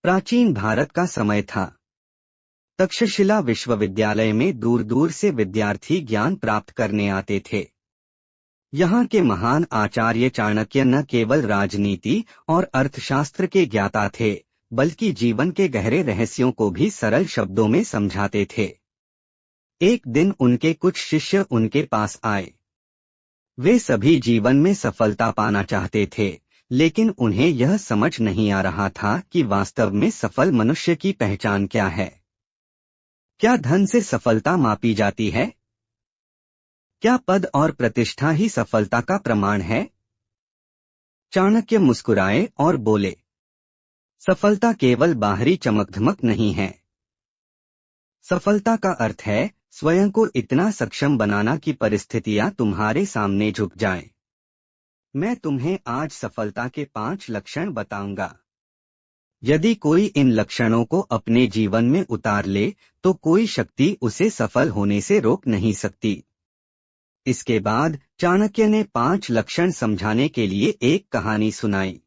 प्राचीन भारत का समय था। तक्षशिला विश्वविद्यालय में दूर दूर से विद्यार्थी ज्ञान प्राप्त करने आते थे। यहाँ के महान आचार्य चाणक्य न केवल राजनीति और अर्थशास्त्र के ज्ञाता थे, बल्कि जीवन के गहरे रहस्यों को भी सरल शब्दों में समझाते थे। एक दिन उनके कुछ शिष्य उनके पास आए। वे सभी जीवन में सफलता पाना चाहते थे, लेकिन उन्हें यह समझ नहीं आ रहा था कि वास्तव में सफल मनुष्य की पहचान क्या है। क्या धन से सफलता मापी जाती है? क्या पद और प्रतिष्ठा ही सफलता का प्रमाण है? चाणक्य मुस्कुराए और बोले, सफलता केवल बाहरी चमकधमक नहीं है। सफलता का अर्थ है स्वयं को इतना सक्षम बनाना कि परिस्थितियां तुम्हारे सामने झुक जाएं। मैं तुम्हें आज सफलता के 5 लक्षण बताऊंगा। यदि कोई इन लक्षणों को अपने जीवन में उतार ले, तो कोई शक्ति उसे सफल होने से रोक नहीं सकती। इसके बाद चाणक्य ने 5 लक्षण समझाने के लिए एक कहानी सुनाई।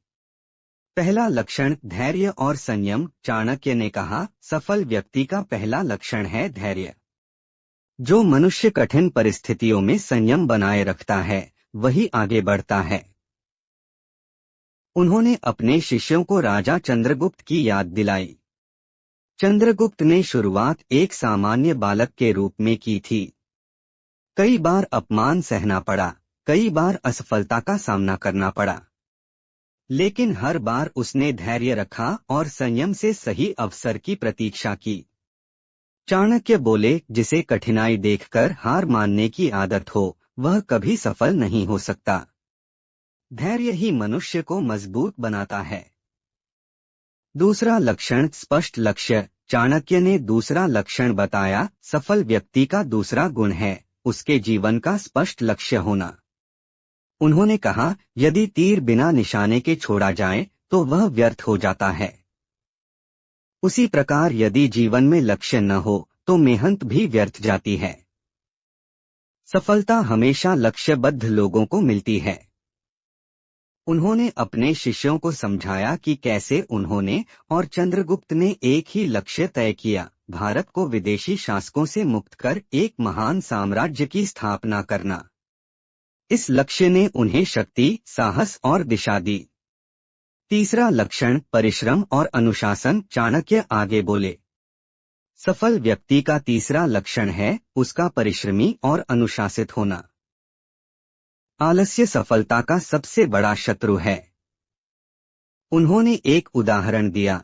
पहला लक्षण धैर्य और संयम। चाणक्य ने कहा, सफल व्यक्ति का पहला लक्षण है धैर्य। जो मनुष्य कठिन परिस्थितियों में संयम बनाए रखता है, वही आगे बढ़ता है। उन्होंने अपने शिष्यों को राजा चंद्रगुप्त की याद दिलाई। चंद्रगुप्त ने शुरुआत एक सामान्य बालक के रूप में की थी। कई बार अपमान सहना पड़ा, कई बार असफलता का सामना करना पड़ा, लेकिन हर बार उसने धैर्य रखा और संयम से सही अवसर की प्रतीक्षा की। चाणक्य बोले, जिसे कठिनाई देखकर हार मानने की आदत हो, वह कभी सफल नहीं हो सकता। धैर्य ही मनुष्य को मजबूत बनाता है। दूसरा लक्षण स्पष्ट लक्ष्य। चाणक्य ने दूसरा लक्षण बताया, सफल व्यक्ति का दूसरा गुण है उसके जीवन का स्पष्ट लक्ष्य होना। उन्होंने कहा, यदि तीर बिना निशाने के छोड़ा जाए तो वह व्यर्थ हो जाता है। उसी प्रकार यदि जीवन में लक्ष्य न हो तो मेहनत भी व्यर्थ जाती है। सफलता हमेशा लक्ष्यबद्ध लोगों को मिलती है। उन्होंने अपने शिष्यों को समझाया कि कैसे उन्होंने और चंद्रगुप्त ने एक ही लक्ष्य तय किया, भारत को विदेशी शासकों से मुक्त कर एक महान साम्राज्य की स्थापना करना। इस लक्ष्य ने उन्हें शक्ति, साहस और दिशा दी। तीसरा लक्षण परिश्रम और अनुशासन। चाणक्य आगे बोले, सफल व्यक्ति का तीसरा लक्षण है उसका परिश्रमी और अनुशासित होना। आलस्य सफलता का सबसे बड़ा शत्रु है। उन्होंने एक उदाहरण दिया,